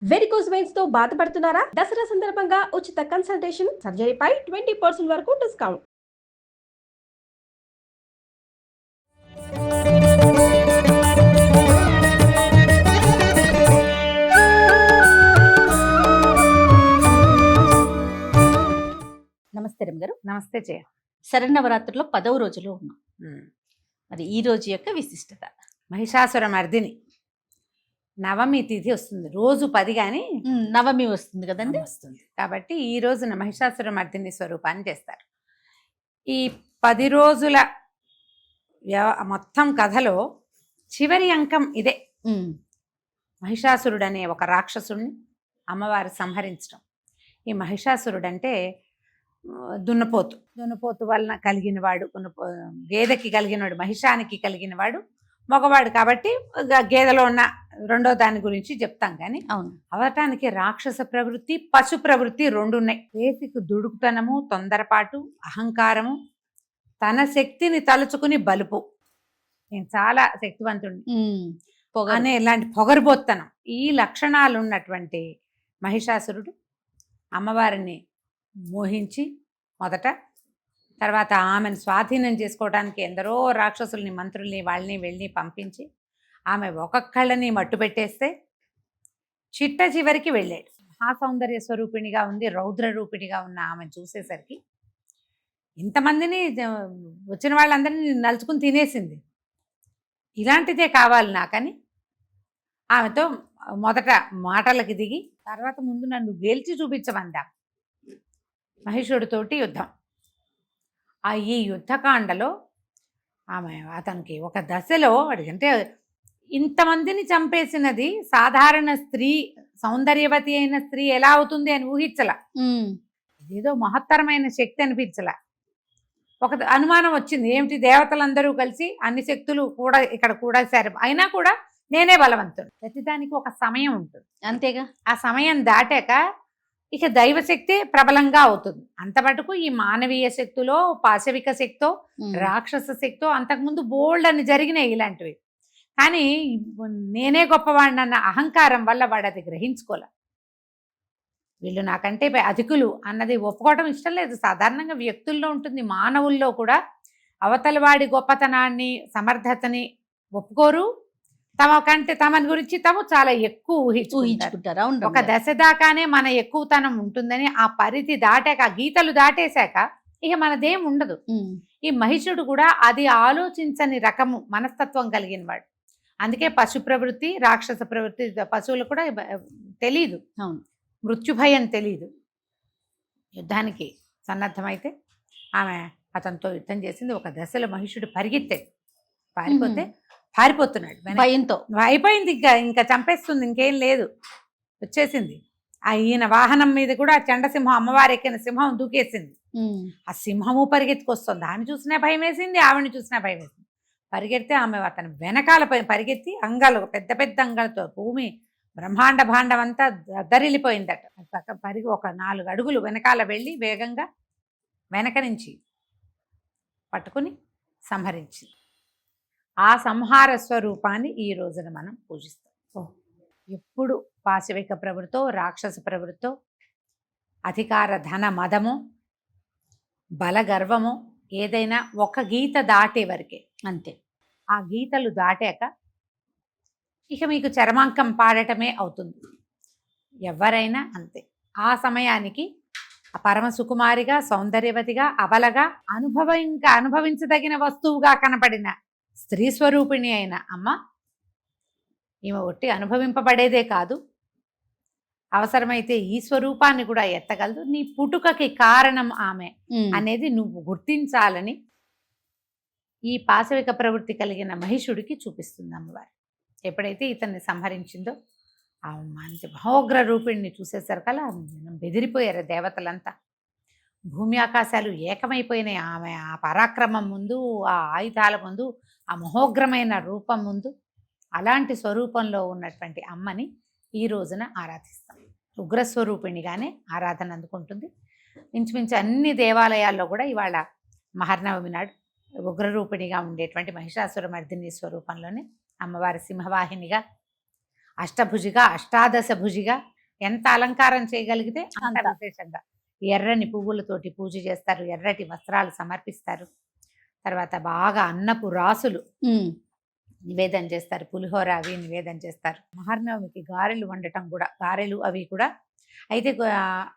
Varicose veins తో బాధపడుతున్నారా? దసరా సందర్భంగా ఉచిత కన్సల్టేషన్, సర్జరీపై 20% వరకు డిస్కౌంట్. నమస్తే రమ్య గారు. నమస్తే జయ. శరన్నవరాత్రిలో 10వ రోజులో ఉన్నాం. మరి ఈ రోజు యొక్క విశిష్టత. మహిషాసుర మర్దిని నవమి తిథి వస్తుంది, రోజు 10 కానీ నవమి వస్తుంది కదండి. వస్తుంది కాబట్టి ఈ రోజున మహిషాసుర మర్దిని స్వరూపాన్ని చేస్తారు. ఈ 10 రోజుల మొత్తం కథలో చివరి అంకం ఇదే. మహిషాసురుడు అనే ఒక రాక్షసుడిని అమ్మవారు సంహరించడం. ఈ మహిషాసురుడు అంటే దున్నపోతు వలన కలిగినవాడు, గేదెకి కలిగినవాడు, మహిషానికి కలిగినవాడు మగవాడు. కాబట్టి గేదెలో ఉన్న రెండో దాని గురించి చెప్తాం. కానీ అవును, అవటానికి రాక్షస ప్రవృత్తి, పశు ప్రవృత్తి రెండు ఉన్నాయి. బేసిక్ దుడుకుతనము, తొందరపాటు, అహంకారము, తన శక్తిని తలుచుకుని బలుపు, నేను చాలా శక్తివంతుడిని అనే ఇలాంటి పొగరుబోత్తనం, ఈ లక్షణాలు ఉన్నటువంటి మహిషాసురుడు అమ్మవారిని మోహించి మొదట, తర్వాత ఆమెను స్వాధీనం చేసుకోవడానికి ఎందరో రాక్షసుల్ని, మంత్రుల్ని, వాళ్ళని వెళ్ళి పంపించి ఆమె ఒక్కొక్కళ్ళని మట్టు పెట్టేస్తే చిట్ట చివరికి వెళ్ళాడు. మహాసౌందర్య స్వరూపిణిగా ఉంది, రౌద్ర రూపిణిగా ఉన్న ఆమెను చూసేసరికి ఇంతమందిని వచ్చిన వాళ్ళందరినీ నలుచుకుని తినేసింది. ఇలాంటిదే కావాలి నాకని ఆమెతో మొదట మాటలకి దిగి, తర్వాత ముందు నన్ను గెలిచి చూపించమందా మహిషుడితోటి యుద్ధం. ఈ యుద్ధకాండలో ఆమె అతనికి ఒక దశలో అంటే ఇంతమందిని చంపేసినది సాధారణ స్త్రీ, సౌందర్యవతి అయిన స్త్రీ ఎలా అవుతుంది అని ఊహించలా. ఇదేదో మహత్తరమైన శక్తి అనిపించలా. ఒక అనుమానం వచ్చింది, ఏమిటి దేవతలందరూ కలిసి అన్ని శక్తులు కూడా ఇక్కడ కూడా సరే, అయినా కూడా నేనే బలవంతుడు. ప్రతిదానికి ఒక సమయం ఉంటుంది, అంతేగా. ఆ సమయం దాటాక ఇక దైవశక్తి ప్రబలంగా అవుతుంది. అంత మటుకు ఈ మానవీయ శక్తిలో, పాశవిక శక్తో, రాక్షస శక్తో అంతకుముందు బోల్డ్ అని జరిగినాయి ఇలాంటివి. కానీ నేనే గొప్పవాడిని అన్న అహంకారం వల్ల వాడు అది గ్రహించుకోలే. వీళ్ళు నాకంటే అధికులు అన్నది ఒప్పుకోవడం ఇష్టం లేదు. సాధారణంగా వ్యక్తుల్లో ఉంటుంది, మానవుల్లో కూడా అవతలవాడి గొప్పతనాన్ని, సమర్థతని ఒప్పుకోరు. తమని గురించి తాము చాలా ఎక్కువ ఊహించుకుంటారు. ఒక దశ దాకానే మన ఎక్కువతనం ఉంటుందని, ఆ పరిధి దాటాక, ఆ గీతలు దాటేశాక ఇక మనదేం ఉండదు. ఈ మహిషుడు కూడా అది ఆలోచించని రకము మనస్తత్వం కలిగిన వాడు. అందుకే పశు ప్రవృత్తి, రాక్షస ప్రవృత్తి, పశువులు కూడా తెలీదు, మృత్యుభయం తెలీదు. యుద్ధానికి సన్నద్ధమైతే ఆమె అతనితో యుద్ధం చేసింది. ఒక దశలో మహిషుడు పరిగెత్తాడు, పారిపోతున్నాడు భయంతో. అయిపోయింది, ఇంకా చంపేస్తుంది, ఇంకేం లేదు, వచ్చేసింది. ఈయన వాహనం మీద కూడా చండసింహం, అమ్మవారి ఎక్కిన సింహం దూకేసింది. ఆ సింహము పరిగెత్తుకొస్తుంది. ఆమె చూసినా భయం వేసింది, ఆవిడని చూసినా భయం వేసింది. పరిగెడితే ఆమె అతని వెనకాల పరిగెత్తి అంగాలు, పెద్ద పెద్ద అంగాలతో భూమి బ్రహ్మాండ భాండం అంతా దరిల్లిపోయిందట. ఒక 4 అడుగులు వెనకాల వెళ్ళి వేగంగా వెనక నుంచి పట్టుకుని సంహరించింది. ఆ సంహార స్వరూపాన్ని ఈ రోజున మనం పూజిస్తాం. ఎప్పుడు పాశవిక ప్రవృత్తో, రాక్షస ప్రవృత్తో, అధికార ధన మదము, బలగర్వము, ఏదైనా ఒక గీత దాటే వరకే, అంతే. ఆ గీతలు దాటాక ఇక మీకు చరమాంకం పాడటమే అవుతుంది. ఎవరైనా అంతే. ఆ సమయానికి పరమ సుకుమారిగా, సౌందర్యవతిగా, అబలగా, అనుభవించదగిన వస్తువుగా కనపడిన స్త్రీ స్వరూపిణి అయిన అమ్మ ఈమె ఒట్టి అనుభవింపబడేదే కాదు, అవసరమైతే ఈ స్వరూపాన్ని కూడా ఎత్తగలదు. నీ పుట్టుకకి కారణం ఆమె అనేది నువ్వు గుర్తించాలని ఈ పాశవిక ప్రవృత్తి కలిగిన మహిషుడికి చూపిస్తుంది అమ్మవారు. ఎప్పుడైతే ఇతన్ని సంహరించిందో ఆ మంచి మహోగ్ర రూపిణిని చూసేసరికల్లా బెదిరిపోయారు దేవతలంతా. భూమి ఆకాశాలు ఏకమైపోయినాయి ఆమె ఆ పరాక్రమం ముందు, ఆ ఆయుధాల ముందు, ఆ మహోగ్రమైన రూపం ముందు. అలాంటి స్వరూపంలో ఉన్నటువంటి అమ్మని ఈ రోజున ఆరాధిస్తాం. ఉగ్రస్వరూపిణిగానే ఆరాధన అందుకుంటుంది. ఇంచుమించు అన్ని దేవాలయాల్లో కూడా ఇవాళ మహర్నవమి నాడు ఉగ్రరూపిణిగా ఉండేటువంటి మహిషాసుర మర్దిని స్వరూపంలోనే అమ్మవారి సింహవాహినిగా అష్టభుజిగా అష్టాదశ భుజిగా ఎంత అలంకారం చేయగలిగితే అంత అంత. విశేషంగా ఎర్రని పువ్వులతోటి పూజ చేస్తారు, ఎర్రటి వస్త్రాలు సమర్పిస్తారు. తర్వాత బాగా అన్నపు రాసులు నివేదన చేస్తారు, పులిహోర అవి నివేదన చేస్తారు. మహర్నవమికి గారెలు వండటం కూడా, గారెలు అవి కూడా. అయితే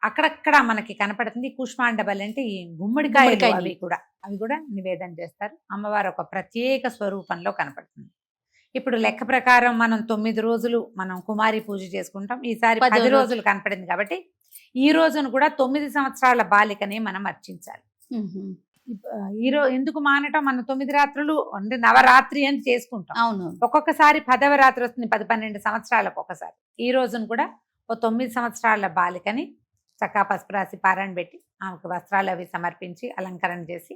అక్కడక్కడ మనకి కనపడుతుంది కూష్మాండబలి అంటే ఈ గుమ్మడికాయలు, గుమ్మడికాయలు. అవి కూడా నివేదన చేస్తారు. అమ్మవారు ఒక ప్రత్యేక స్వరూపంలో కనపడుతుంది. ఇప్పుడు లెక్క ప్రకారం మనం 9 రోజులు మనం కుమారి పూజ చేసుకుంటాం, ఈసారి 10 10 రోజులు కనపడింది కాబట్టి ఈ రోజును కూడా 9 సంవత్సరాల బాలికనే మనం అర్చించాలి. ఎందుకు మానటం, మనం 9 రాత్రులు అంటే నవరాత్రి అని చేసుకుంటాం. అవును. ఒక్కొక్కసారి 10వ రాత్రి వస్తుంది, 10-12 సంవత్సరాలకు ఒకసారి. ఈ రోజును కూడా ఓ 9 సంవత్సరాల బాలికని చక్కా పసుపు రాసి పారాయణ పెట్టి ఆమెకు వస్త్రాలు అవి సమర్పించి అలంకరణ చేసి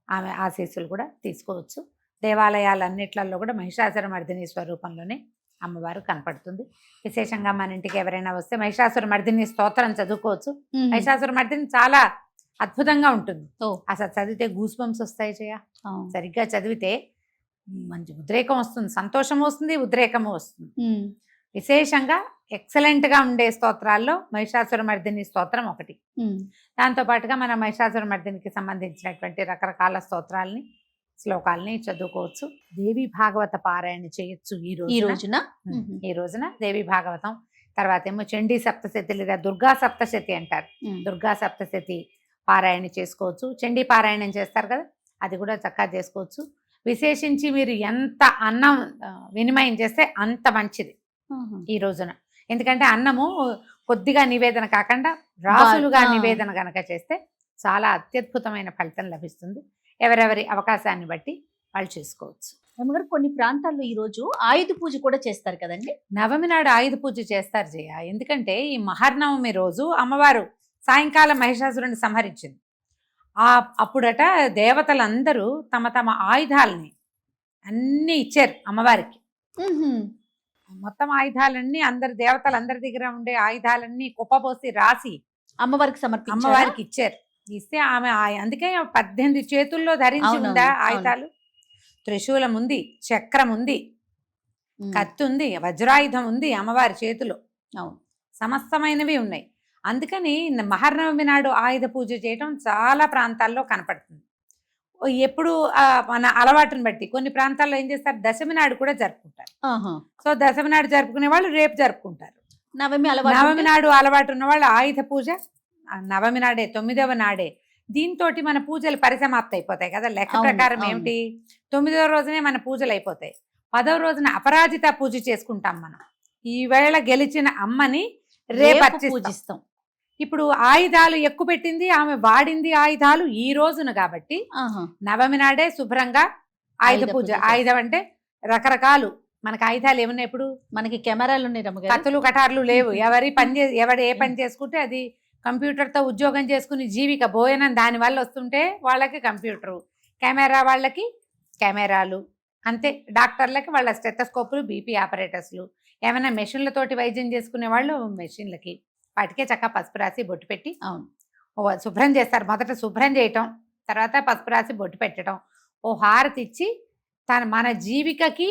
ఆమె ఆశీస్సులు కూడా తీసుకోవచ్చు. దేవాలయాలన్నిట్లలో కూడా మహిషాసురమర్దిని స్వరూపంలోనే అమ్మవారు కనపడుతుంది. విశేషంగా మన ఇంటికి ఎవరైనా వస్తే మహిషాసురమర్దిని స్తోత్రం చదువుకోవచ్చు. మహిషాసురమర్దిని చాలా అద్భుతంగా ఉంటుంది. అసలు చదివితే గూస్ బంప్స్ వస్తాయి చేయ. సరిగ్గా చదివితే మంచి ఉద్రేకం వస్తుంది, సంతోషం వస్తుంది, ఉద్రేకము వస్తుంది. విశేషంగా ఎక్సలెంట్గా ఉండే స్తోత్రాల్లో మహిషాసురమర్దిని స్తోత్రం ఒకటి. దాంతోపాటుగా మన మహిషాసురమర్దినికి సంబంధించినటువంటి రకరకాల స్తోత్రాలని, శ్లోకాలని చదువుకోవచ్చు. దేవి భాగవత పారాయణ చేయొచ్చు ఈ రోజున దేవి భాగవతం. తర్వాత ఏమో చండీ సప్తశతి లేదా దుర్గా సప్తశతి అంటారు, దుర్గా సప్తశతి పారాయణ చేసుకోవచ్చు. చండీ పారాయణం చేస్తారు కదా, అది కూడా చక్కగా చేసుకోవచ్చు. విశేషించి మీరు ఎంత అన్నం వినిమయం చేస్తే అంత మంచిది ఈ రోజున. ఎందుకంటే అన్నము కొద్దిగా నివేదన కాకుండా రాసులుగా నివేదన గనక చేస్తే చాలా అత్యద్భుతమైన ఫలితం లభిస్తుంది. ఎవరెవరి అవకాశాన్ని బట్టి వాళ్ళు చేసుకోవచ్చు. అమ్మగారు కొన్ని ప్రాంతాల్లో ఈ రోజు ఆయుధ పూజ కూడా చేస్తారు కదండి. నవమి నాడు ఆయుధ పూజ చేస్తారు జయ. ఎందుకంటే ఈ మహర్నవమి రోజు అమ్మవారు సాయంకాలం మహిషాసురుని సంహరించింది. అప్పుడట దేవతలందరూ తమ తమ ఆయుధాలని అన్నీ ఇచ్చారు అమ్మవారికి. మొత్తం ఆయుధాలన్నీ అందరు దేవతలందరి దగ్గర ఉండే ఆయుధాలన్నీ కుప్పపోసి రాసి అమ్మవారికి ఇచ్చారు. ఇస్తే ఆమె అందుకే 18 చేతుల్లో ధరించి ఉందా ఆయుధాలు. త్రిశూలం ఉంది, చక్రం ఉంది, కత్తి ఉంది, వజ్రాయుధం ఉంది అమ్మవారి చేతిలో. సమస్తమైనవి ఉన్నాయి. అందుకని మహర్నవమి నాడు ఆయుధ పూజ చేయటం చాలా ప్రాంతాల్లో కనపడుతుంది. ఎప్పుడు మన అలవాటుని బట్టి కొన్ని ప్రాంతాల్లో ఏం చేస్తారు, దశమి నాడు కూడా జరుపుకుంటారు. సో దశమి నాడు జరుపుకునే వాళ్ళు రేపు జరుపుకుంటారు. నవమి నాడు అలవాటు ఉన్న వాళ్ళు ఆయుధ పూజ నవమి నాడే, 9వ నాడే. దీంతో మన పూజలు పరిసమాప్తి అయిపోతాయి కదా. లెక్క ప్రకారం ఏమిటి, 9వ రోజునే మన పూజలు అయిపోతాయి. 10వ రోజున అపరాజిత పూజ చేసుకుంటాం మనం. ఈవేళ గెలిచిన అమ్మని రేపు పూజిస్తాం. ఇప్పుడు ఆయుధాలు ఎక్కువ పెట్టింది ఆమె, వాడింది ఆయుధాలు ఈ రోజున కాబట్టి నవమి నాడే శుభ్రంగా ఆయుధ పూజ. ఆయుధం అంటే రకరకాలు మనకి ఆయుధాలు ఏమున్నాయి. ఇప్పుడు మనకి కెమెరాలు ఉన్నాయి, కత్తులు కటార్లు లేవు. ఎవడు ఏ పని చేసుకుంటే అది కంప్యూటర్తో ఉద్యోగం చేసుకుని జీవిక భోజనం దానివల్ల వస్తుంటే వాళ్ళకి కంప్యూటరు, కెమెరా వాళ్ళకి కెమెరాలు అంతే. డాక్టర్లకి వాళ్ళ స్టెథోస్కోపులు, బీపీ ఆపరేటర్స్లు, ఏమైనా మెషిన్లతోటి వైద్యం చేసుకునే వాళ్ళు మెషిన్లకి, వాటికే చక్కగా పసుపు రాసి బొట్టు పెట్టి శుభ్రం చేస్తారు. మొదట శుభ్రం చేయటం, తర్వాత పసుపు రాసి బొట్టు పెట్టడం, ఓ హారతి ఇచ్చి మన జీవికకి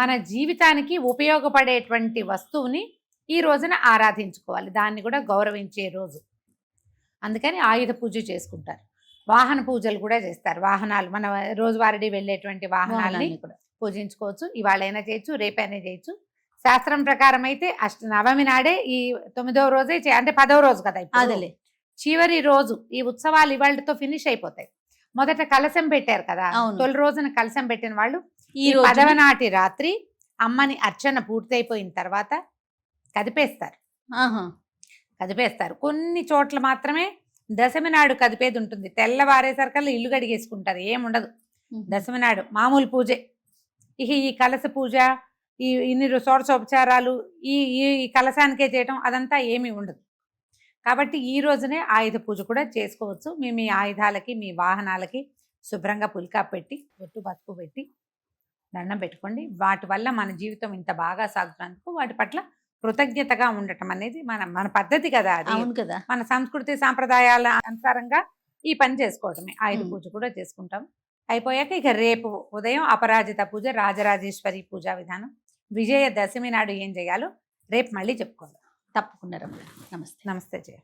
మన జీవితానికి ఉపయోగపడేటువంటి వస్తువుని ఈ రోజున ఆరాధించుకోవాలి. దాన్ని కూడా గౌరవించే రోజు. అందుకని ఆయుధ పూజ చేసుకుంటారు. వాహన పూజలు కూడా చేస్తారు. వాహనాలు మన రోజువారీ వెళ్ళేటువంటి వాహనాలని పూజించుకోవచ్చు. ఇవాళైనా చేయొచ్చు, రేపైనా చేయొచ్చు. శాస్త్రం ప్రకారం అయితే నవమి నాడే ఈ 9వ రోజే అంటే 10వ రోజు కదా అదేలే చివరి రోజు. ఈ ఉత్సవాలు ఇవాళతో ఫినిష్ అయిపోతాయి. మొదట కలశం పెట్టారు కదా, తొలి రోజున కలశం పెట్టిన వాళ్ళు ఈ 10వ నాటి రాత్రి అమ్మని అర్చన పూర్తయిపోయిన తర్వాత కదిపేస్తారు. కొన్ని చోట్ల మాత్రమే దశమి నాడు కదిపేది ఉంటుంది. తెల్లవారేసరికల్లా ఇల్లు గడిగేసుకుంటారు, ఏముండదు. దశమి నాడు మామూలు పూజే. ఇక ఈ కలశ పూజ, ఇన్ని షోడశోపచారాలు ఈ కలశానికే చేయటం అదంతా ఏమీ ఉండదు. కాబట్టి ఈ రోజునే ఆయుధ పూజ కూడా చేసుకోవచ్చు. మీ ఆయుధాలకి, మీ వాహనాలకి శుభ్రంగా పులికా పెట్టి, బొట్టు పసుపు పెట్టి దండం పెట్టుకోండి. వాటి వల్ల మన జీవితం ఇంత బాగా సాగుతున్నందుకు వాటి పట్ల కృతజ్ఞతగా ఉండటం అనేది మన పద్ధతి కదా. అది కదా మన సంస్కృతి సాంప్రదాయాల అనుసారంగా ఈ పని చేసుకోవటమే. ఆయుధ పూజ కూడా చేసుకుంటాం. అయిపోయాక ఇక రేపు ఉదయం అపరాజిత పూజ, రాజరాజేశ్వరి పూజా విధానం, విజయదశమి నాడు ఏం చేయాలో రేపు మళ్ళీ చెప్పుకుందాం. తప్పకుండా రమ్య. నమస్తే. నమస్తే జయ.